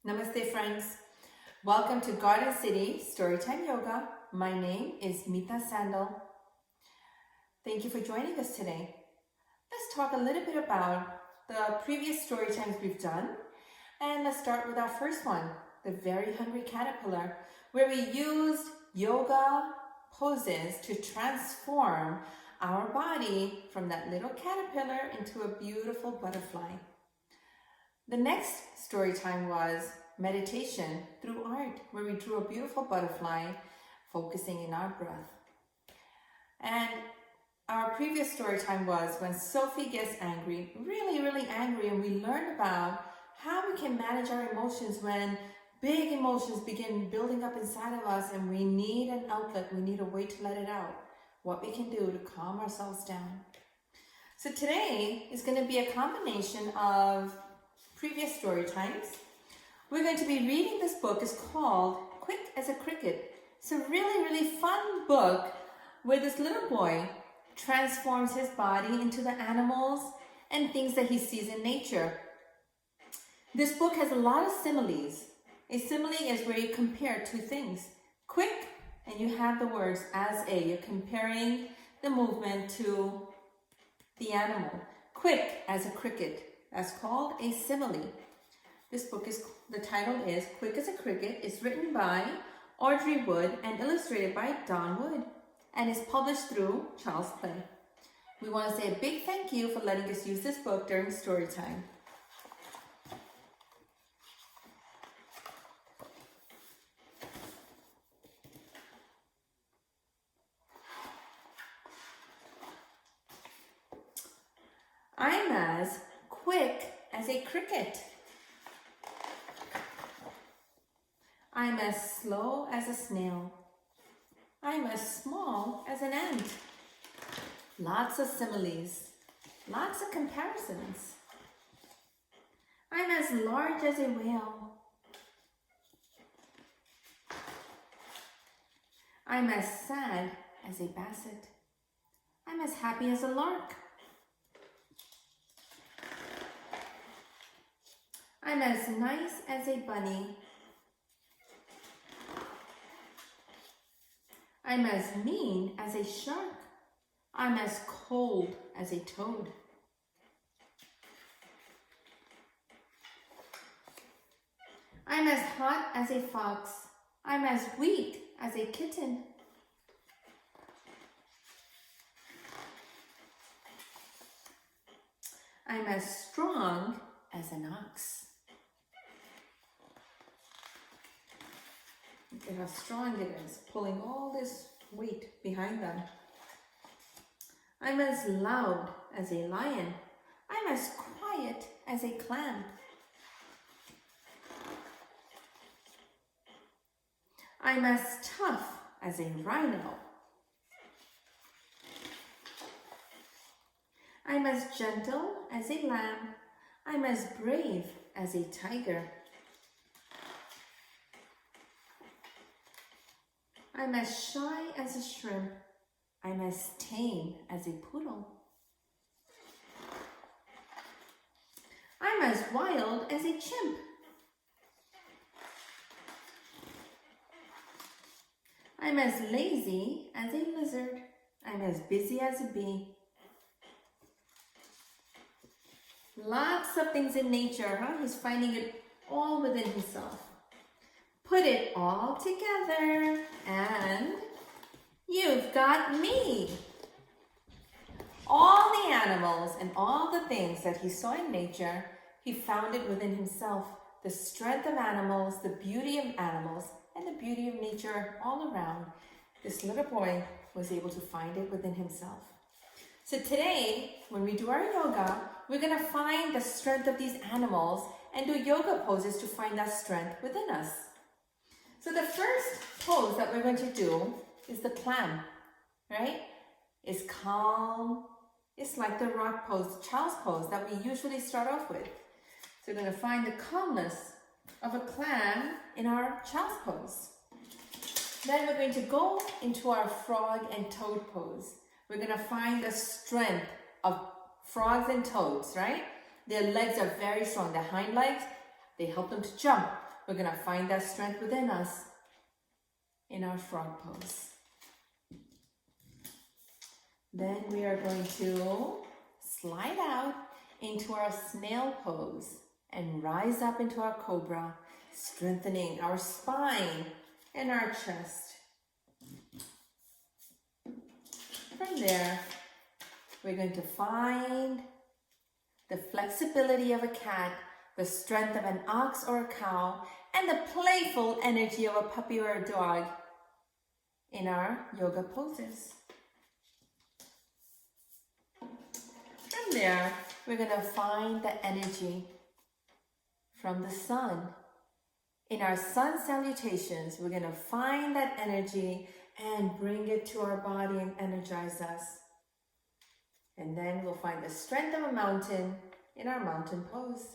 Namaste friends. Welcome to Garden City Storytime Yoga. My name is Mita Sandal. Thank you for joining us today. Let's talk a little bit about the previous story times we've done. And let's start with our first one, the very hungry caterpillar, where we used yoga poses to transform our body from that little caterpillar into a beautiful butterfly. The next story time was meditation through art, where we drew a beautiful butterfly, focusing in our breath. And our previous story time was when Sophie gets angry, really angry, and we learn about how we can manage our emotions when big emotions begin building up inside of us and we need an outlet, we need a way to let it out, what we can do to calm ourselves down. So today is going to be a combination of previous story times. We're going to be reading this book. It's called Quick as a Cricket. It's a really fun book where this little boy transforms his body into the animals and things that he sees in nature. This book has a lot of similes. A simile is where you compare two things. Quick, and you have the words as a. You're comparing the movement to the animal. Quick as a cricket. That's called a simile. This book the title is Quick as a Cricket. It's written by Audrey Wood and illustrated by Don Wood, and is published through Child's Play. We want to say a big thank you for letting us use this book during story time. I'm as quick as a cricket. I'm as slow as a snail. I'm as small as an ant. Lots of similes, lots of comparisons. I'm as large as a whale. I'm as sad as a basset. I'm as happy as a lark. I'm as nice as a bunny. I'm as mean as a shark. I'm as cold as a toad. I'm as hot as a fox. I'm as weak as a kitten. I'm as strong as an ox. Look at how strong it is, pulling all this weight behind them. I'm as loud as a lion. I'm as quiet as a clam. I'm as tough as a rhino. I'm as gentle as a lamb. I'm as brave as a tiger. I'm as shy as a shrimp. I'm as tame as a poodle. I'm as wild as a chimp. I'm as lazy as a lizard. I'm as busy as a bee. Lots of things in nature, huh? He's finding it all within himself. Put it all together and you've got me. All the animals and all the things that he saw in nature, he found it within himself. The strength of animals, the beauty of animals, and the beauty of nature all around. This little boy was able to find it within himself. So today, when we do our yoga, we're going to find the strength of these animals and do yoga poses to find that strength within us. So the first pose that we're going to do is the clam, right? It's calm. It's like the rock pose, child's pose that we usually start off with. So we're going to find the calmness of a clam in our child's pose. Then we're going to go into our frog and toad pose. We're going to find the strength of frogs and toads, right? Their legs are very strong. Their hind legs, they help them to jump. we're going to find that strength within us in our frog pose. Then we are going to slide out into our snail pose and rise up into our cobra, strengthening our spine and our chest. From there, we're going to find the flexibility of a cat, the strength of an ox or a cow, and the playful energy of a puppy or a dog in our yoga poses. From there, we're going to find the energy from the sun. In our sun salutations, we're going to find that energy and bring it to our body and energize us. And then we'll find the strength of a mountain in our mountain pose.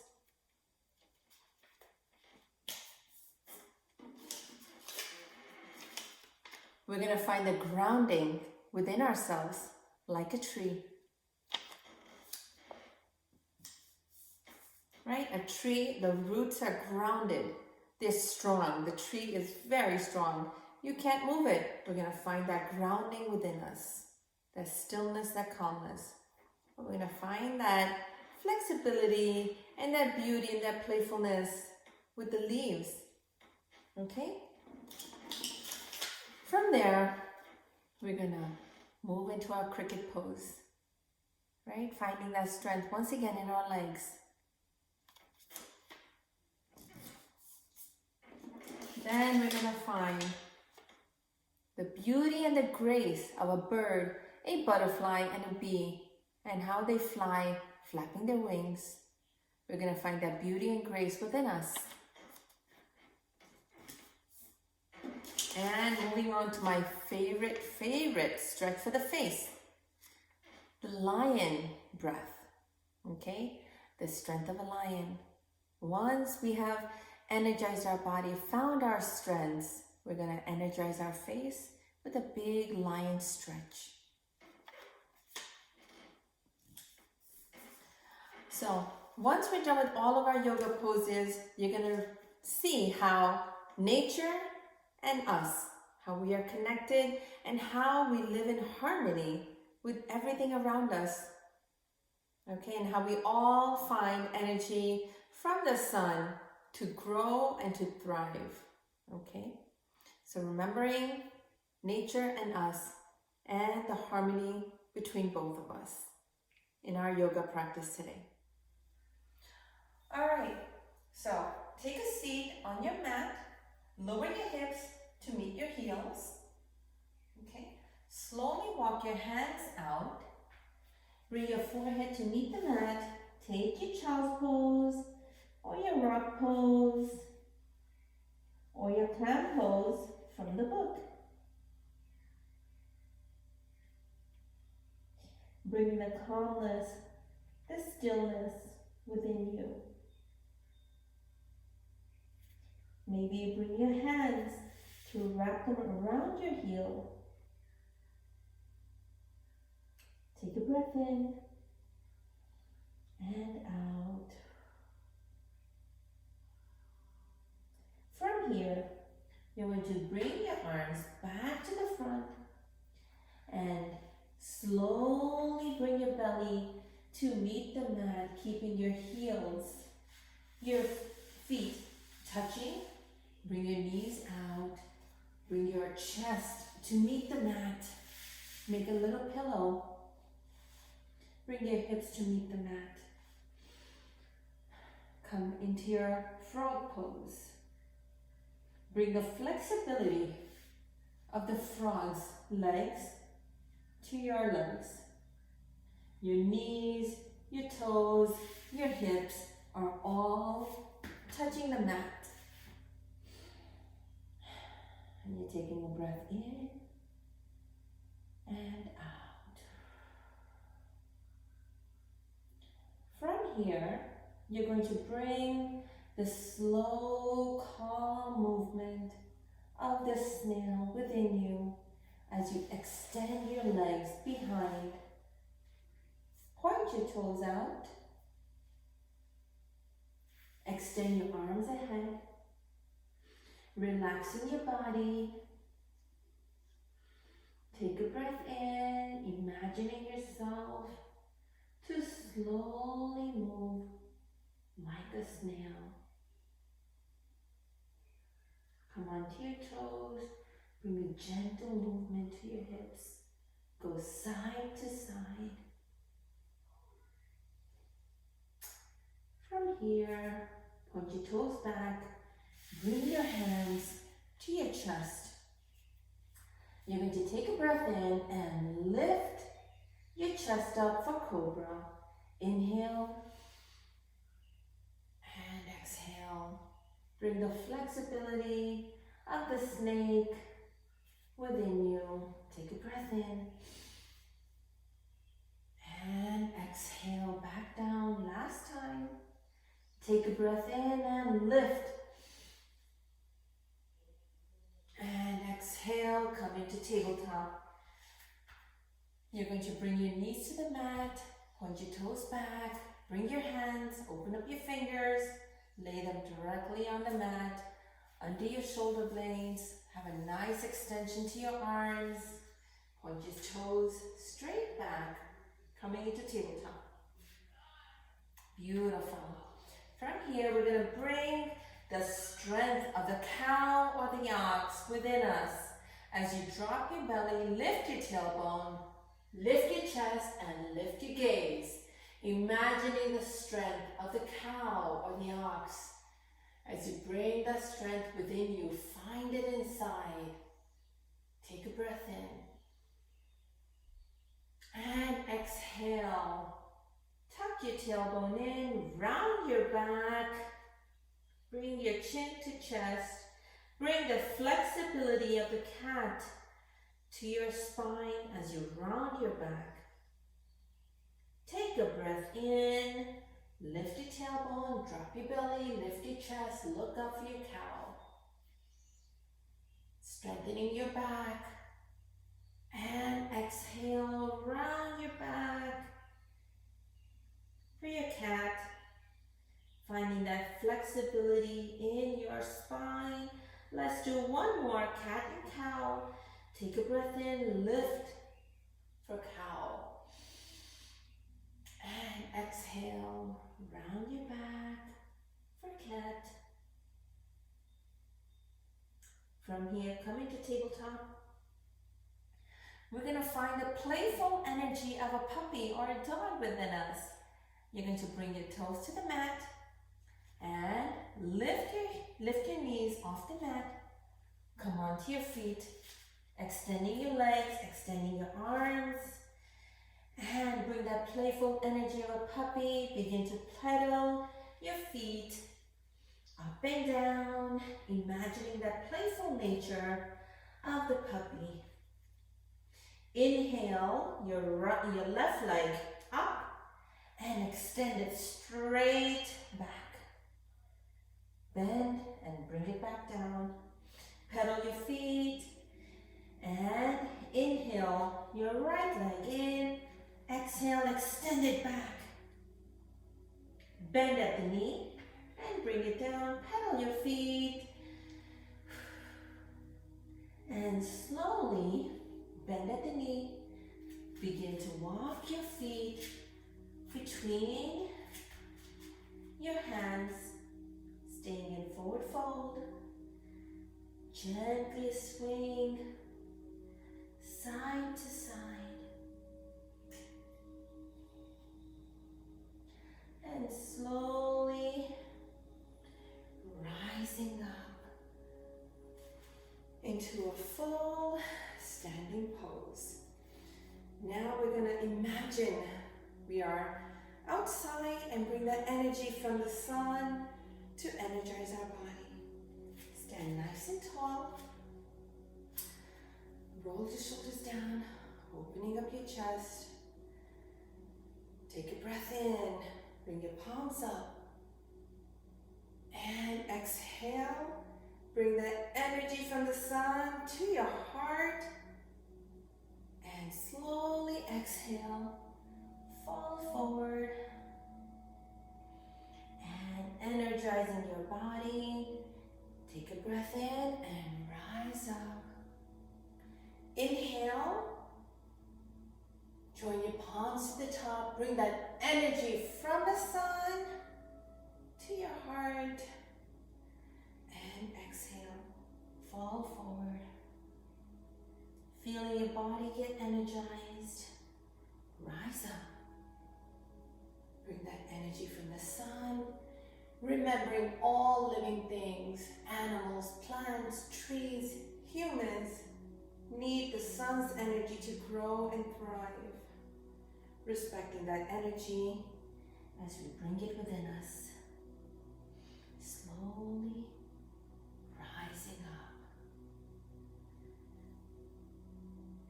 We're going to find the grounding within ourselves like a tree. Right? A tree, the roots are grounded. They're strong. The tree is very strong. You can't move it. We're going to find that grounding within us. That stillness, that calmness. We're going to find that flexibility and that beauty and that playfulness with the leaves. Okay? From there, we're going to move into our cricket pose. Right? Finding that strength once again in our legs. Then we're going to find the beauty and the grace of a bird, a butterfly, and a bee, and how they fly, flapping their wings. We're going to find that beauty and grace within us. And moving on to my favorite stretch for the face, the lion breath. Okay, the strength of a lion. Once we have energized our body, found our strengths, we're going to energize our face with a big lion stretch. So once we're done with all of our yoga poses, you're going to see how nature and us, how we are connected and how we live in harmony with everything around us. Okay, and how we all find energy from the sun to grow and to thrive. Okay, so remembering nature and us and the harmony between both of us in our yoga practice today. All right, so take a seat on your mat, lower your hips to meet your heels. Okay, slowly walk your hands out, bring your forehead to meet the mat, take your child's pose, or your rock pose, or your clam pose from the book. Bring the calmness, the stillness within you. Maybe you bring your hands to wrap them around your heel. Take a breath in and out. From here, you're going to bring your arms back to the front and slowly bring your belly to meet the mat, keeping your heels, your feet touching. Bring your knees out. Bring your chest to meet the mat. Make a little pillow. Bring your hips to meet the mat. Come into your frog pose. Bring the flexibility of the frog's legs to your legs. Your knees, your toes, your hips are all touching the mat. And you're taking a breath in and out. From here, you're going to bring the slow, calm movement of the snail within you as you extend your legs behind. Point your toes out. Extend your arms ahead. Relaxing your body. Take a breath in, imagining yourself to slowly move like a snail. Come onto your toes, bring a gentle movement to your hips. Go side to side. From here, point your toes back, bring your hands to your chest. You're going to take a breath in and lift your chest up for Cobra. Inhale and exhale. Bring the flexibility of the snake within you. Take a breath in and exhale back down. Last time. Take a breath in and lift. And exhale, come into tabletop. You're going to bring your knees to the mat, point your toes back, bring your hands, open up your fingers, lay them directly on the mat, under your shoulder blades. Have a nice extension to your arms. Point your toes straight back, coming into tabletop. Beautiful. From here, we're going to bring the strength of the cow or the ox within us. As you drop your belly, lift your tailbone, lift your chest, and lift your gaze. Imagining the strength of the cow or the ox. As you bring that strength within you, find it inside. Take a breath in. And exhale. Tuck your tailbone in, round your back. Bring your chin to chest. Bring the flexibility of the cat to your spine as you round your back. Take a breath in. Lift your tailbone, drop your belly, lift your chest, look up for your cow. Strengthening your back. And exhale, round your back. For your cat, finding that flexibility in your spine. Let's do one more, cat and cow. Take a breath in, lift for cow. And exhale, round your back for cat. From here, come into tabletop. We're going to find the playful energy of a puppy or a dog within us. You're going to bring your toes to the mat and lift your knees off the mat. Come onto your feet, extending your legs, extending your arms, and bring that playful energy of a puppy. Begin to pedal your feet up and down, imagining that playful nature of the puppy. Inhale your left leg up and extend it straight back. Bend and bring it back down. Pedal your feet and inhale your right leg in. Exhale, extend it back. Bend at the knee and bring it down. Pedal your feet. And slowly bend at the knee. Begin to walk your feet between your hands, staying in forward fold. Gently swing side to side. And slowly rising up into a full standing pose. Now we're going to imagine we are outside and bring that energy from the sun to energize our body. Stand nice and tall. Roll your shoulders down, opening up your chest. Take a breath in, bring your palms up. And exhale, bring that energy from the sun to your heart. And slowly exhale, fall forward. And energizing your body. Take a breath in and rise up. Inhale. Join your palms to the top. Bring that energy from the sun to your heart. And exhale. Fall forward. Feeling your body get energized. Rise up. Bring that energy from the sun. Remembering all living things, animals, plants, trees, humans need the sun's energy to grow and thrive. Respecting that energy as we bring it within us. Slowly rising up.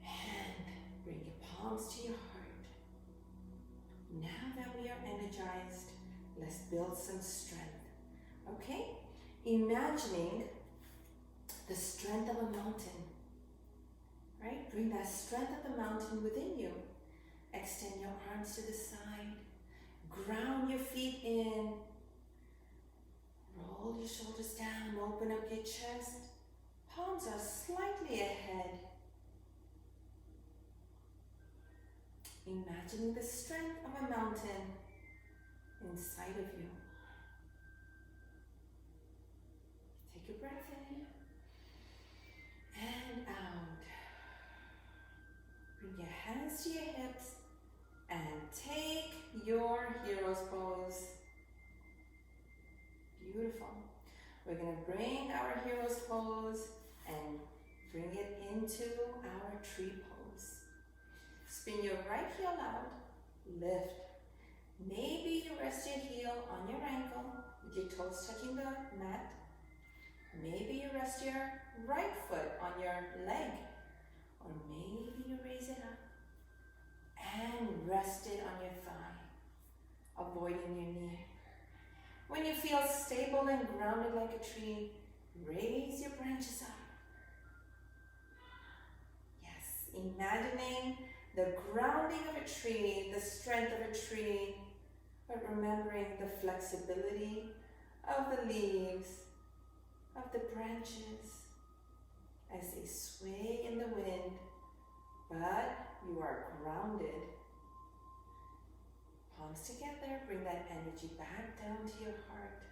And bring your palms to your heart. Now that we are energized, let's build some strength. Okay? Imagining the strength of a mountain. Right? Bring that strength of the mountain within you. Extend your arms to the side. Ground your feet in. Roll your shoulders down. Open up your chest. Palms are slightly ahead. Imagining the strength of a mountain inside of you. Take a breath in and out. Bring your hands to your hips and take your hero's pose. Beautiful. We're going to bring our hero's pose and bring it into our tree pose. Spin your right heel out, lift. Maybe you rest your heel on your ankle with your toes touching the mat. Maybe you rest your right foot on your leg. Or maybe you raise it up and rest it on your thigh, avoiding your knee. When you feel stable and grounded like a tree, raise your branches up. Yes, imagining the grounding of a tree, the strength of a tree, but remembering the flexibility of the leaves, of the branches, as they sway in the wind, but you are grounded. Palms together, bring that energy back down to your heart,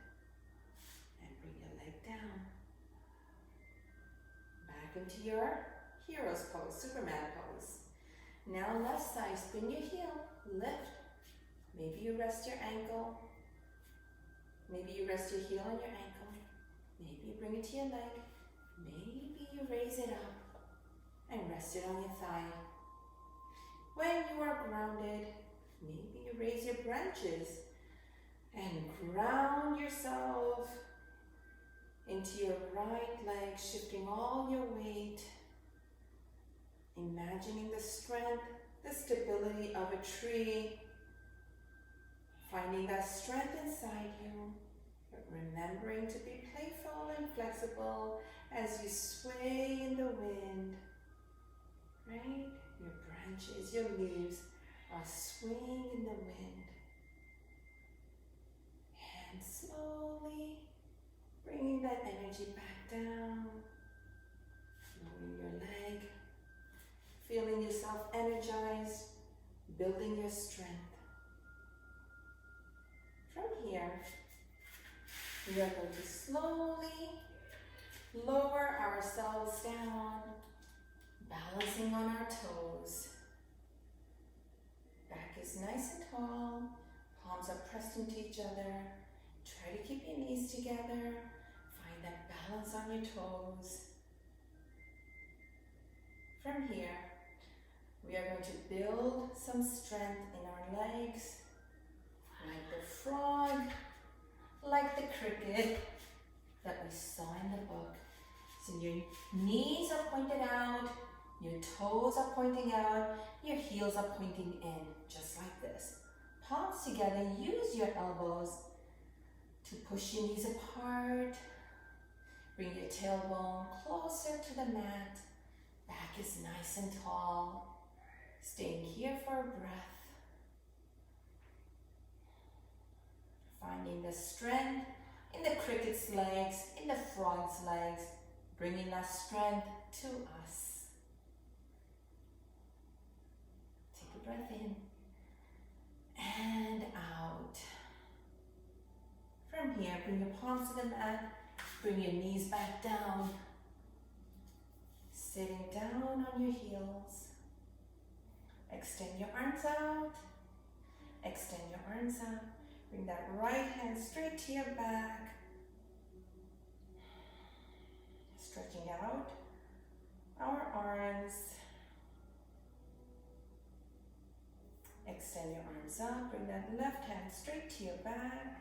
and bring your leg down. Back into your hero's pose, Superman pose. Now left side, spin your heel, lift. Maybe you rest your ankle. Maybe you rest your heel on your ankle. Maybe you bring it to your leg. Maybe you raise it up and rest it on your thigh. When you are grounded, maybe you raise your branches and ground yourself into your right leg, shifting all your weight. Imagining the strength, the stability of a tree. Finding that strength inside you, but remembering to be playful and flexible as you sway in the wind. Right? Your branches, your leaves are swaying in the wind. And slowly bringing that energy back down. Lowering your leg. Feeling yourself energized. Building your strength. From here, we are going to slowly lower ourselves down, balancing on our toes. Back is nice and tall, palms are pressed into each other. Try to keep your knees together. Find that balance on your toes. From here, we are going to build some strength in our legs, like the frog, like the cricket that we saw in the book. So your knees are pointed out, your toes are pointing out, your heels are pointing in, just like this. Palms together, use your elbows to push your knees apart. Bring your tailbone closer to the mat. Back is nice and tall. Staying here for a breath. Finding the strength in the cricket's legs, in the frog's legs, bringing that strength to us. Take a breath in and out. From here, bring your palms to the mat, bring your knees back down. Sitting down on your heels. Extend your arms out. Extend your arms out. Bring that right hand straight to your back. Stretching out our arms. Extend your arms up. Bring that left hand straight to your back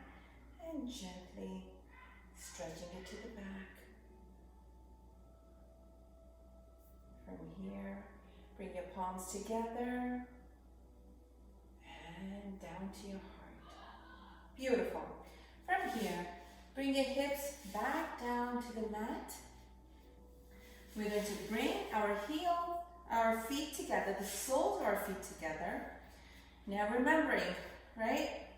and gently stretching it to the back. From here, bring your palms together and down to your heart. Beautiful. From here, bring your hips back down to the mat. We're going to bring our feet together, the soles of our feet together. Now remembering, right?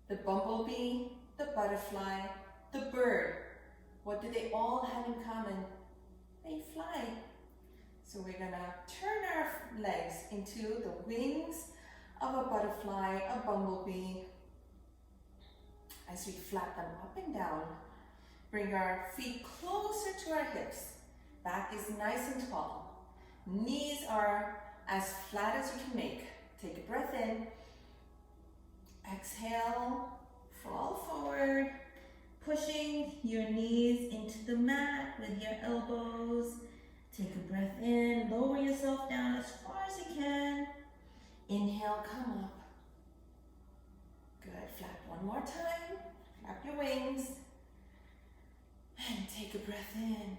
The bumblebee, the butterfly, the bird. What do they all have in common? They fly. So we're gonna turn our legs into the wings of a butterfly, a bumblebee. As we flap them up and down, bring our feet closer to our hips. Back is nice and tall. Knees are as flat as you can make. Take a breath in. Exhale, fall forward, pushing your knees into the mat with your elbows. Take a breath in, lower yourself down as far as you can. Inhale, come up. Good, flap one more time. Flap your wings. And take a breath in.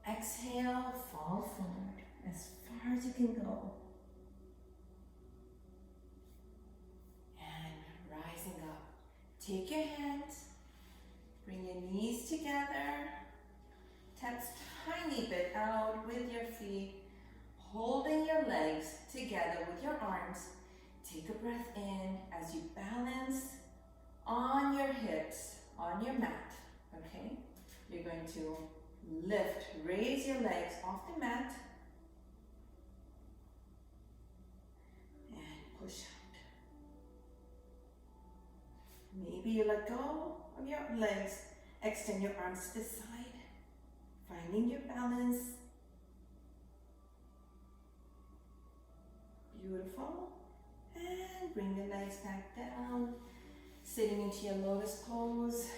Exhale, fall forward as far as you can go. And rising up. Take your hands, bring your knees together. Tap tiny bit out with your feet, holding your legs together with your arms. Take a breath in as you balance on your hips, on your mat, okay? You're going to lift, raise your legs off the mat, and push out. Maybe you let go of your legs, extend your arms to the side, finding your balance. Beautiful. And bring the legs back down, sitting into your lotus pose.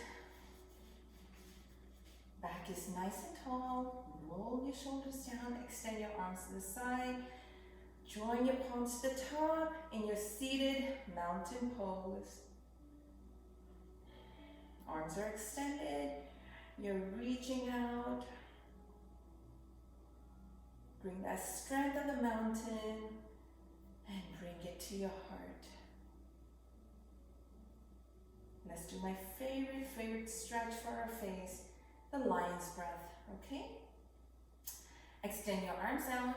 Back is nice and tall. Roll your shoulders down, extend your arms to the side. Join your palms to the top in your seated mountain pose. Arms are extended. You're reaching out. Bring that strength of the mountain and bring it to your heart. Let's do my favorite stretch for our face, the lion's breath, okay? Extend your arms out,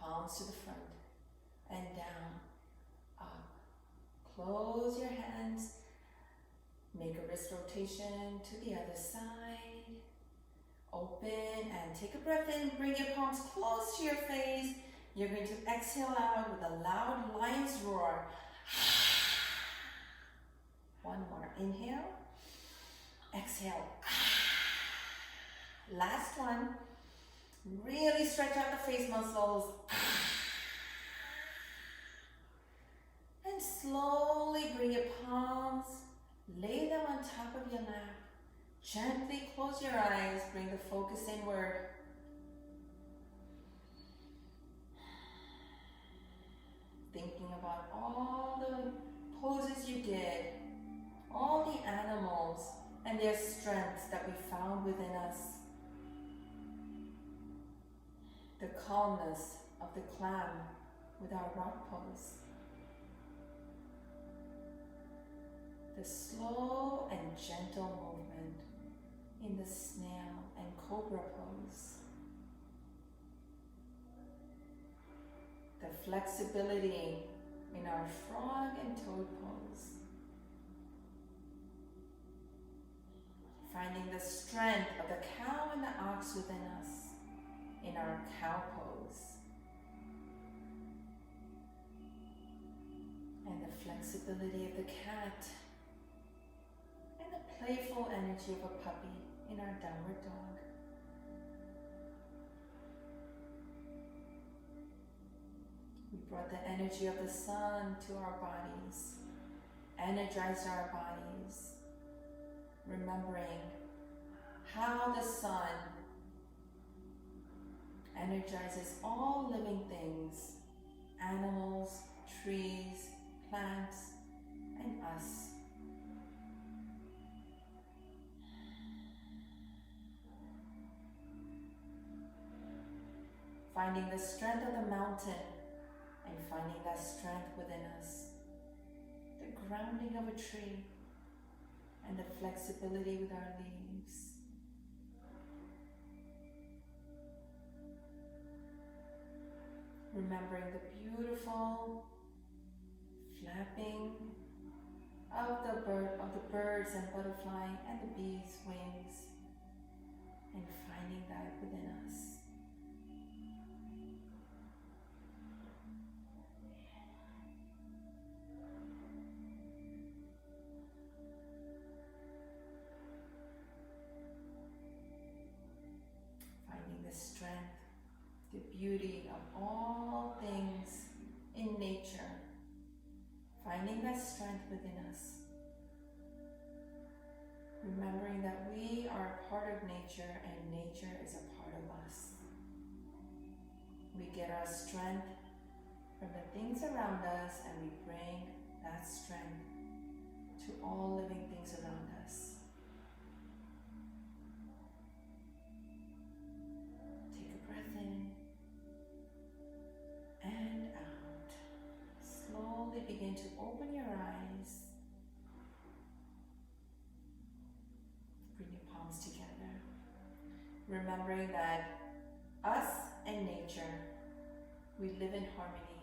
palms to the front, and down, up. Close your hands, make a wrist rotation to the other side. Open and take a breath in, bring your palms close to your face. You're going to exhale out with a loud lion's roar. One more, inhale, exhale. Last one, really stretch out the face muscles. And slowly bring your palms, lay them on top of your lap. Gently close your eyes, bring the focus inward. Thinking about all the poses you did, all the animals and their strengths that we found within us. The calmness of the clam with our rock pose. The slow and gentle movement in the snail and cobra pose. The flexibility in our frog and toad pose. finding the strength of the cow and the ox within us in our cow pose. And the flexibility of the cat and the playful energy of a puppy in our downward dog. We brought the energy of the sun to our bodies, energized our bodies, remembering how the sun energizes all living things, animals, trees, plants, and us. Finding the strength of the mountain and finding that strength within us. The grounding of a tree and the flexibility with our leaves. Remembering the beautiful flapping of the birds and butterfly and the bees' wings, and finding that within us. Finding the strength, the beauty of all things in nature. Finding that strength within us. Remembering that we are a part of nature and nature is a part of us. We get our strength from the things around us and we bring that strength to all living things around us. Take a breath in and out. Slowly begin to open your eyes. Bring your palms together. Remembering that us and nature, we live in harmony.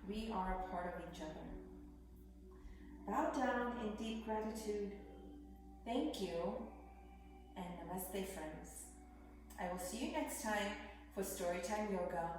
We are a part of each other. Bow down in deep gratitude. Thank you, and namaste, friends. I will see you next time for Storytime Yoga.